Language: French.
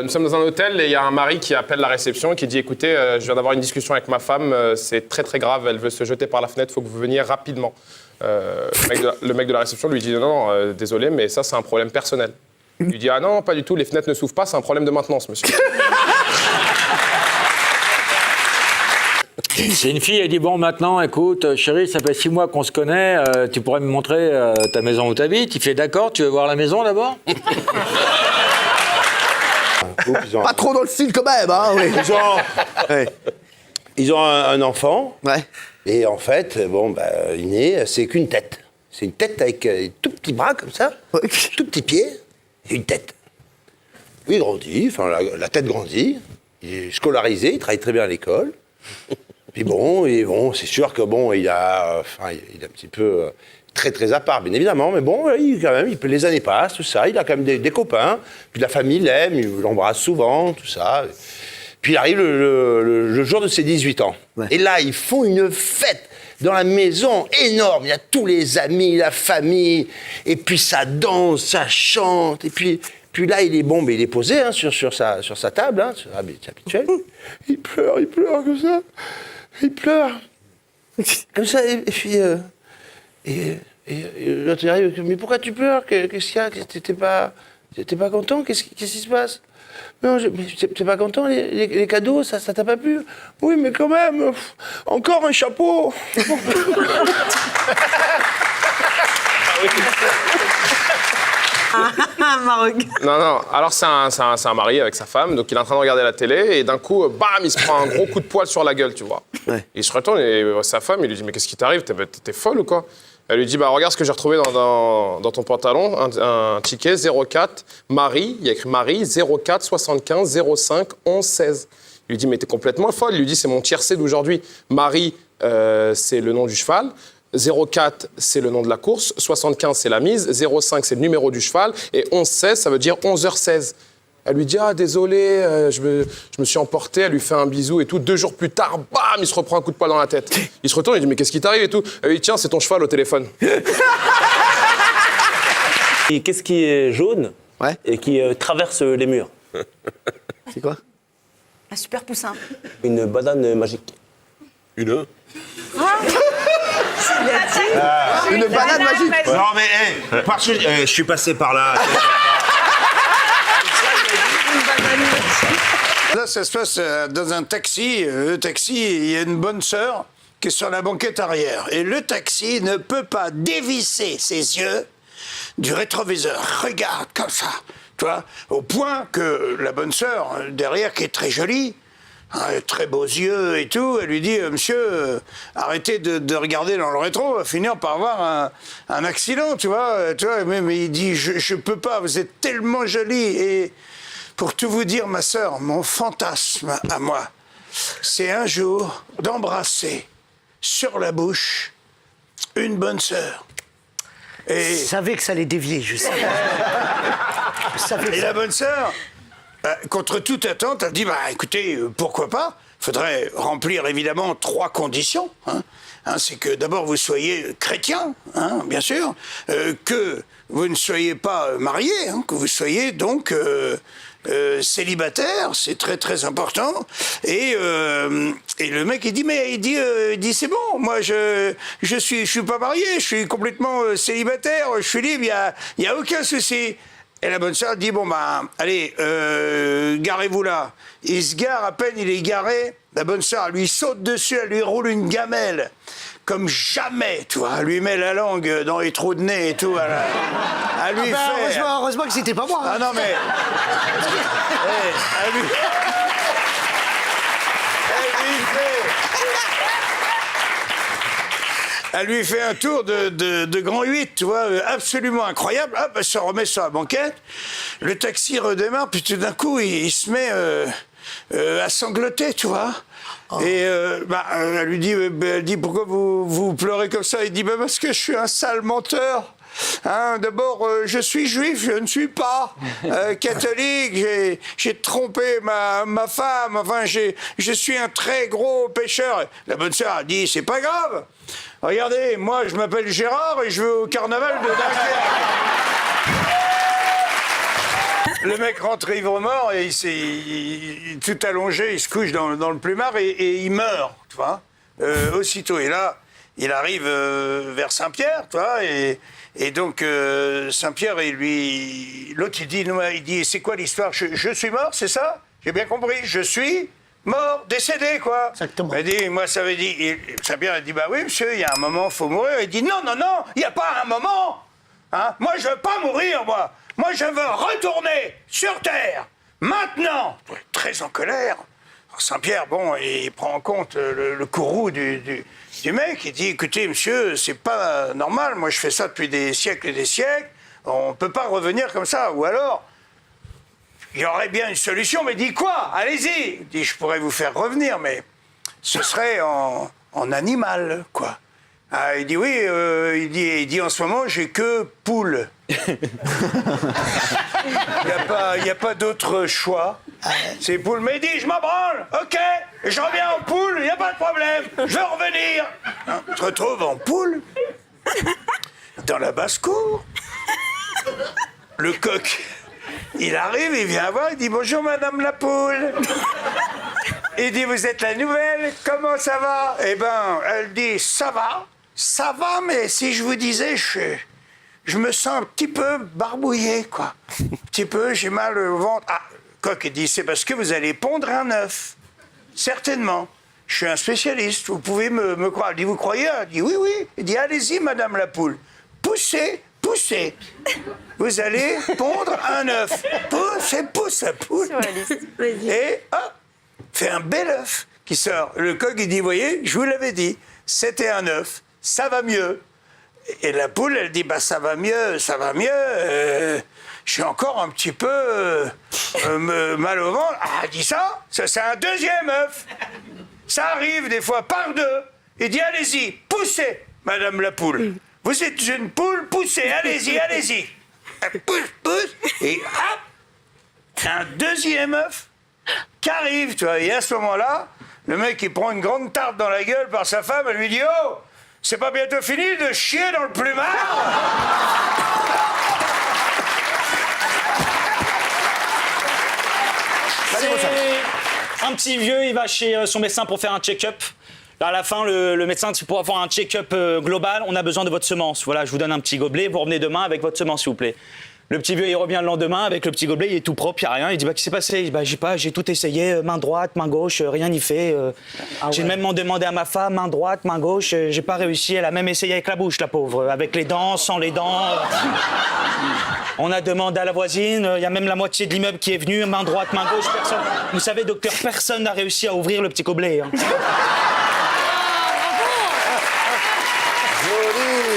Nous sommes dans un hôtel et il y a un mari qui appelle la réception et qui dit écoutez, je viens d'avoir une discussion avec ma femme, c'est très très grave, elle veut se jeter par la fenêtre, il faut que vous veniez rapidement. Le mec de la réception lui dit non, désolé, mais ça c'est un problème personnel. Il lui dit ah non, pas du tout, les fenêtres ne s'ouvrent pas, c'est un problème de maintenance, monsieur. C'est une fille, elle dit bon maintenant, écoute, chérie, ça fait 6 mois qu'on se connaît, tu pourrais me montrer ta maison où t'habites. Il fait d'accord, tu veux voir la maison d'abord? Pas trop dans le style quand même, hein, oui. Ils ont un enfant. Ouais. Et en fait, bon, bah, il naît, c'est qu'une tête. C'est une tête avec tout petits bras comme ça, tout petits pieds, et une tête. Il grandit, enfin la tête grandit, il est scolarisé, il travaille très bien à l'école. Puis bon, c'est sûr que bon, il a un petit peu très très à part, bien évidemment, mais bon, les années passent, tout ça, il a quand même des copains, puis la famille l'aime, il l'embrasse souvent, tout ça. Puis il arrive le jour de ses 18 ans. Ouais. Et là, ils font une fête dans la maison énorme. Il y a tous les amis, la famille, et puis ça danse, ça chante, et puis là, il est posé hein, sur sa table, hein, c'est habituel. Il pleure comme ça. Il pleure. Comme ça, et puis... Et l'autre arrive, mais pourquoi tu pleures? Qu'est-ce qu'il y a? T'étais pas content? Qu'est-ce qui se passe? Non, t'es pas content? Les cadeaux, ça t'a pas plu? Oui, mais quand même, encore un chapeau. Non, alors c'est un mari avec sa femme, donc il est en train de regarder la télé, et d'un coup, bam, il se prend un gros coup de poing sur la gueule, tu vois. Ouais. Il se retourne, et sa femme, il lui dit, mais qu'est-ce qui t'arrive? T'es folle ou quoi? Elle lui dit, bah regarde ce que j'ai retrouvé dans ton pantalon, un ticket 04, Marie, il y a écrit Marie, 04 75 05 11 16. Il lui dit, mais t'es complètement folle. Il lui dit, c'est mon tiercé d'aujourd'hui. Marie, c'est le nom du cheval. 04, c'est le nom de la course. 75, c'est la mise. 05, c'est le numéro du cheval. Et 11-16, ça veut dire 11h16. Elle lui dit, ah, désolé, je me suis emporté. Elle lui fait un bisou et tout. 2 jours plus tard, bam, il se reprend un coup de poing dans la tête. Il se retourne, il dit, mais qu'est-ce qui t'arrive et tout? Elle lui dit, tiens, c'est ton cheval au téléphone. Et qu'est-ce qui est jaune et qui traverse les murs? C'est quoi? Un super poussin. Une banane magique. Une banane magique. Non mais, parce que je suis passé par là. Là, ça se passe dans un taxi. Le taxi, il y a une bonne sœur qui est sur la banquette arrière. Et le taxi ne peut pas dévisser ses yeux du rétroviseur. Regarde comme ça, tu vois, au point que la bonne sœur, derrière, qui est très jolie, très beaux yeux et tout, elle lui dit « Monsieur, arrêtez de regarder dans le rétro, on va finir par avoir un accident, tu vois. » Mais il dit « Je peux pas, vous êtes tellement jolie. » Et pour tout vous dire, ma sœur, mon fantasme à moi, c'est un jour d'embrasser sur la bouche une bonne sœur. Et... Je savais que ça allait dévier, je savais. Et la bonne sœur, contre toute attente, elle dit, bah écoutez, pourquoi pas? Il faudrait remplir évidemment 3 conditions. C'est que d'abord vous soyez chrétien, bien sûr, que vous ne soyez pas marié, que vous soyez donc célibataire, c'est très très important. Et le mec il dit c'est bon, moi je suis pas marié, je suis complètement célibataire, je suis libre, il y a aucun souci. Et la bonne sœur dit bon bah allez, garez-vous là. Il se gare, à peine il est garé, la bonne sœur lui saute dessus, elle lui roule une gamelle comme jamais, tu vois, elle lui met la langue dans les trous de nez et tout. Elle lui fait... Heureusement que c'était pas moi. Ah non mais... Elle lui fait un tour de grand 8, tu vois, absolument incroyable. Hop, elle se remet sur la banquette. Le taxi redémarre, puis tout d'un coup, il se met à sangloter, tu vois. Et elle lui dit, elle dit pourquoi vous pleurez comme ça? Il dit parce que je suis un sale menteur. D'abord, je suis juif, je ne suis pas catholique. J'ai trompé ma femme. Enfin, je suis un très gros pécheur. La bonne sœur a dit, c'est pas grave. Regardez, moi, je m'appelle Gérard et je vais au carnaval de Dunkerque. Le mec rentre ivre-mort et tout allongé, il se couche dans le plumard et il meurt, tu vois, aussitôt. Et là, il arrive vers Saint-Pierre, tu vois, et donc Saint-Pierre, l'autre, il dit, c'est quoi l'histoire? Je suis mort, c'est ça? J'ai bien compris, je suis mort, décédé, quoi. Exactement. Il dit, moi, ça veut dire... Saint-Pierre, il dit, bah oui, monsieur, il y a un moment, il faut mourir. Il dit, non, il n'y a pas un moment. Hein? Moi, je veux pas mourir, moi. Moi, je veux retourner sur Terre, maintenant. Très en colère. Alors, Saint-Pierre, bon, il prend en compte le courroux du mec. Il dit, écoutez, monsieur, c'est pas normal. Moi, je fais ça depuis des siècles et des siècles. On peut pas revenir comme ça. Ou alors... il y aurait bien une solution, mais il dit quoi? Allez-y. Il dit, je pourrais vous faire revenir, mais ce serait en animal, quoi. Ah, il dit, oui, il dit, en ce moment, j'ai que poule. Il n'y a pas d'autre choix. C'est poule. Mais il dit, je m'en branle, ok, je reviens en poule, il n'y a pas de problème, je veux revenir. Il se retrouve en poule, dans la basse-cour. Le coq... il arrive, il vient voir, il dit « Bonjour, madame la poule ». Il dit « Vous êtes la nouvelle, comment ça va ?» Eh ben, elle dit « Ça va, mais si je vous disais, je me sens un petit peu barbouillé, quoi. Un petit peu, j'ai mal au ventre. » Ah, coq, il dit « C'est parce que vous allez pondre un œuf. Certainement. Je suis un spécialiste, vous pouvez me croire. » Il dit « Vous croyez ?» Elle dit « Oui, oui. » Il dit « Allez-y, madame la poule. Poussez. Vous allez pondre un œuf. Pousse la poule. Et hop, fait un bel œuf qui sort. Le coq, il dit, vous voyez, je vous l'avais dit, c'était un œuf, ça va mieux. Et la poule, elle dit, bah ça va mieux. Je suis encore un petit peu mal au ventre. Ah, elle dit ça c'est un deuxième œuf. Ça arrive des fois par deux. Il dit, allez-y, poussez, madame la poule. Vous êtes une poule, poussez, allez-y. Elle pousse, et hop, un deuxième œuf qui arrive, tu vois. Et à ce moment-là, le mec, il prend une grande tarte dans la gueule par sa femme, elle lui dit, oh, c'est pas bientôt fini de chier dans le plumard? C'est un petit vieux, il va chez son médecin pour faire un check-up. À la fin, le médecin dit pour avoir un check-up global, on a besoin de votre semence. Voilà, je vous donne un petit gobelet, vous revenez demain avec votre semence, s'il vous plaît. Le petit vieux, il revient le lendemain avec le petit gobelet, il est tout propre, il n'y a rien. Il dit, bah, qu'est-ce qui s'est passé? Il dit, bah, j'ai tout essayé, main droite, main gauche, rien n'y fait. J'ai même demandé à ma femme, main droite, main gauche, j'ai pas réussi. Elle a même essayé avec la bouche, la pauvre, avec les dents, sans les dents. On a demandé à la voisine, il y a même la moitié de l'immeuble qui est venu, main droite, main gauche, personne. Vous savez, docteur, personne n'a réussi à ouvrir le petit gobelet. Hein. Joli.